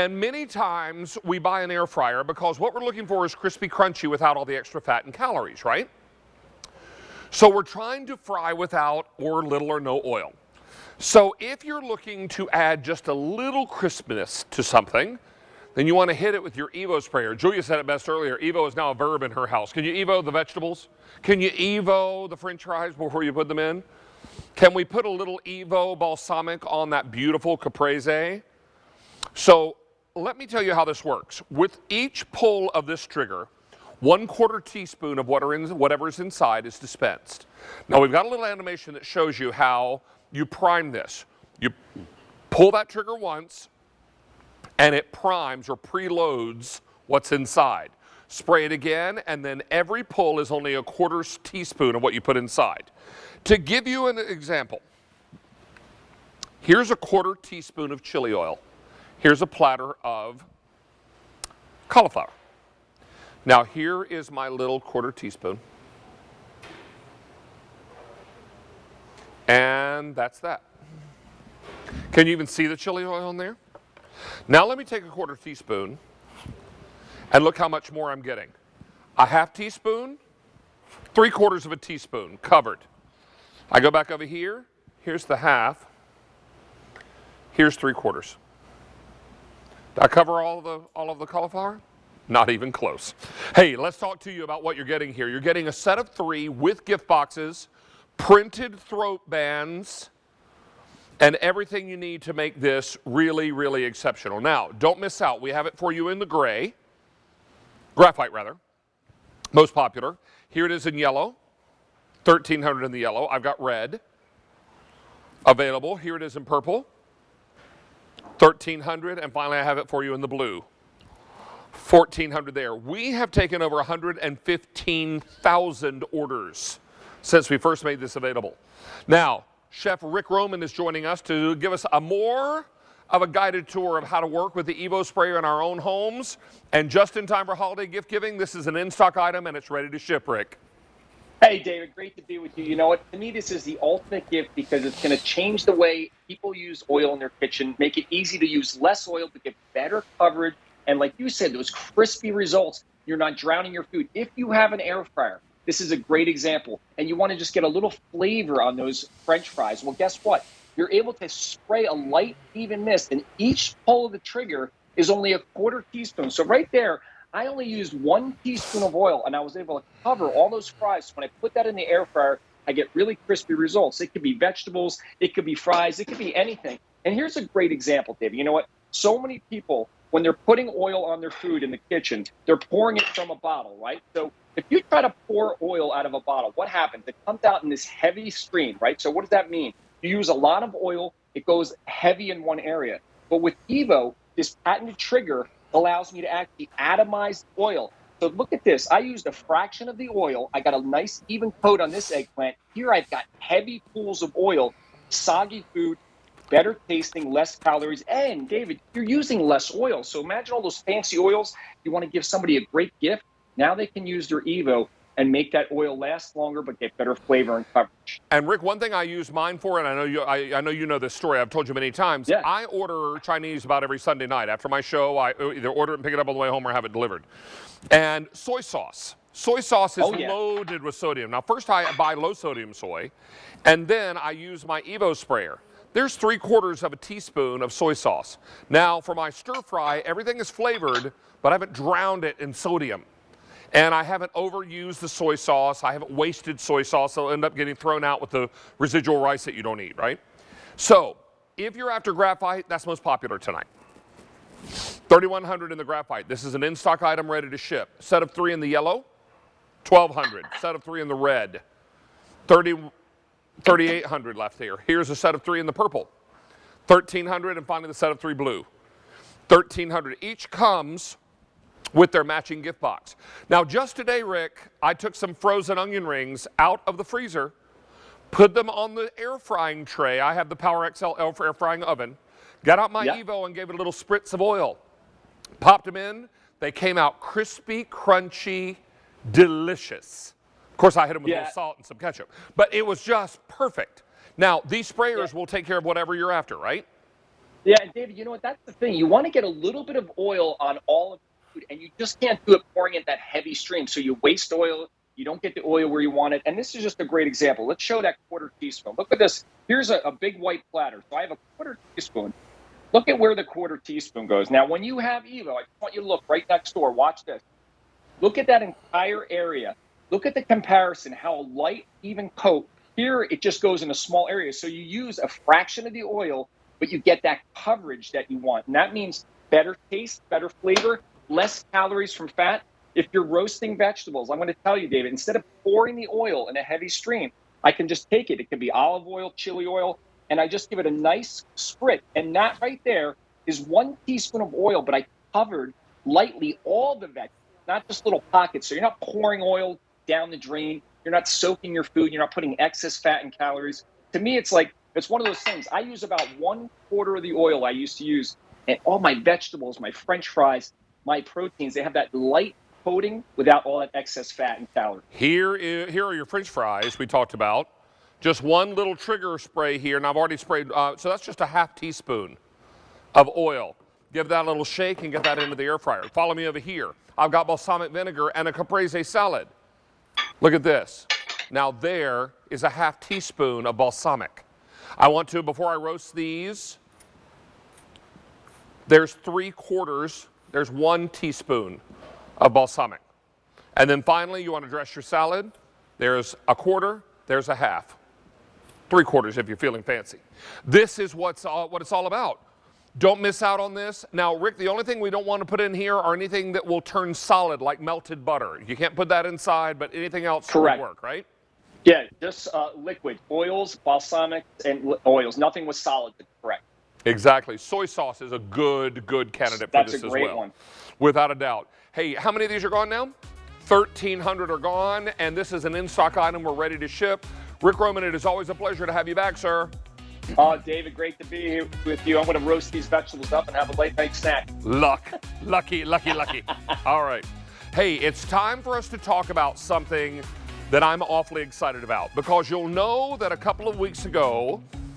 And many times we buy an air fryer because what we're looking for is crispy, crunchy without all the extra fat and calories, right? So we're trying to fry without or little or no oil. So if you're looking to add just a little crispness to something, then you want to hit it with your Evo sprayer. Julia said it best earlier. Evo is now a verb in her house. Can you Evo the vegetables? Can you Evo the French fries before you put them in? Can we put a little Evo balsamic on that beautiful caprese? So let me tell you how this works. With each pull of this trigger, 1/4 teaspoon of whatever's inside is dispensed. Now we've got a little animation that shows you how you prime this. You pull that trigger once, and it primes or preloads what's inside. Spray it again, and then every pull is only 1/4 teaspoon of what you put inside. To give you an example, here's 1/4 teaspoon of chili oil. Here's a platter of cauliflower. Now here is my little 1/4 teaspoon. And that's that. Can you even see the chili oil in there? Now let me take 1/4 teaspoon and look how much more I'm getting. 1/2 teaspoon, 3/4 of a teaspoon covered. I go back over here, here's the half, here's 3/4. Did I cover all of the cauliflower? Not even close. Hey, let's talk to you about what you're getting here. You're getting a set of 3 with gift boxes, printed throat bands, and everything you need to make this really, really exceptional. Now, don't miss out. We have it for you in the graphite rather, most popular. Here it is in yellow, 1,300 in the yellow. I've got red available. Here it is in purple, 1,300, and finally I have it for you in the blue, 1,400 there. We have taken over 115,000 orders since we first made this available. Now, Chef Rick Roman is joining us to give us a more of a guided tour of how to work with the Evo sprayer in our own homes. And just in time for holiday gift giving, this is an in-stock item and it's ready to ship, Rick. Hey, David, great to be with you. You know what? To me, this is the ultimate gift because it's going to change the way people use oil in their kitchen, make it easy to use less oil to get better coverage. And like you said, those crispy results, you're not drowning your food. If you have an air fryer, this is a great example, and you want to just get a little flavor on those French fries. Well, guess what? You're able to spray a light, even mist, and each pull of the trigger is only 1/4 teaspoon. So right there, I only used 1 teaspoon of oil, and I was able to cover all those fries. So when I put that in the air fryer, I get really crispy results. It could be vegetables, it could be fries, it could be anything. And here's a great example, David. You know what? So many people, when they're putting oil on their food in the kitchen, they're pouring it from a bottle, right? So if you try to pour oil out of a bottle, what happens? It comes out in this heavy stream, right? So what does that mean? You use a lot of oil, it goes heavy in one area. But with Evo, this patented trigger allows me to actually atomize oil. So look at this. I used a fraction of the oil. I got a nice even coat on this eggplant. Here I've got heavy pools of oil, soggy food, better tasting, less calories. And David, you're using less oil. So imagine all those fancy oils. You want to give somebody a great gift. Now they can use their Evo and make that oil last longer, but get better flavor and coverage. And Rick, one thing I use mine for, and I know you know this story, I've told you many times, Yeah. I order Chinese about every Sunday night. After my show, I either order it and pick it up on the way home or have it delivered. And soy sauce. Soy sauce is loaded with sodium. Now, first I buy low sodium soy, and then I use my Evo sprayer. There's 3/4 of a teaspoon of soy sauce. Now, for my stir fry, everything is flavored, but I haven't drowned it in sodium. And I haven't overused the soy sauce. I haven't wasted soy sauce. It'll end up getting thrown out with the residual rice that you don't eat, right? So if you're after graphite, that's most popular tonight. 3,100 in the graphite. This is an in-stock item ready to ship. Set of 3 in the yellow, 1,200. Set of 3 in the red, 3,800 left here. Here's a set of 3 in the purple, 1,300, and finally the set of 3 blue, 1,300. Each comes with their matching gift box. Now, just today, Rick, I took some frozen onion rings out of the freezer, put them on the air frying tray. I have the Power XL air frying oven. Got out my Evo and gave it a little spritz of oil. Popped them in. They came out crispy, crunchy, delicious. Of course, I hit them with a little salt and some ketchup. But it was just perfect. Now, these sprayers will take care of whatever you're after, right? Yeah, and David, you know what? That's the thing. You want to get a little bit of oil on all of the food, and you just can't do it pouring in that heavy stream. So you waste oil. You don't get the oil where you want it. And this is just a great example. Let's show that quarter teaspoon. Look at this. Here's a big white platter. So I have a quarter teaspoon. Look at where the quarter teaspoon goes. Now, when you have Evo, I just want you to look right next door. Watch this. Look at that entire area. Look at the comparison, how light, even coat. Here, it just goes in a small area. So you use a fraction of the oil, but you get that coverage that you want. And that means better taste, better flavor, less calories from fat. If you're roasting vegetables, I'm going to tell you, David, instead of pouring the oil in a heavy stream, I can just take it. It could be olive oil, chili oil, and I just give it a nice spritz. And that right there is 1 teaspoon of oil, but I covered lightly all the vegetables, not just little pockets. So you're not pouring oil down the drain. You're not soaking your food. You're not putting excess fat and calories. To me, it's like, it's one of those things. I use about 1/4 of the oil I used to use. And all my vegetables, my French fries, my proteins, they have that light coating without all that excess fat and calories. Here are your French fries we talked about. Just one little trigger spray here, and I've already sprayed, so that's just a half teaspoon of oil. Give that a little shake and get that into the air fryer. Follow me over here. I've got balsamic vinegar and a caprese salad. Look at this. Now there is a half teaspoon of balsamic. I want to, before I roast these, there's 3/4, there's 1 teaspoon of balsamic. And then finally, you want to dress your salad. There's a 1/4, there's a half. 3/4 if you're feeling fancy. This is what it's all about. Don't miss out on this. Now, Rick, the only thing we don't want to put in here are anything that will turn solid, like melted butter. You can't put that inside, but anything else will work, right? Yeah, just liquid, oils, balsamic, and oils. Nothing was solid, but correct. Exactly. Soy sauce is a good candidate for this as well. That's a great one. Without a doubt. Hey, how many of these are gone now? 1,300 are gone, and this is an in-stock item. We're ready to ship. Rick Roman, it is always a pleasure to have you back, sir. David, great to be here with you. I'm going to roast these vegetables up and have a late night snack. Lucky. All right. Hey, it's time for us to talk about something that I'm awfully excited about, because you'll know that a couple of weeks ago,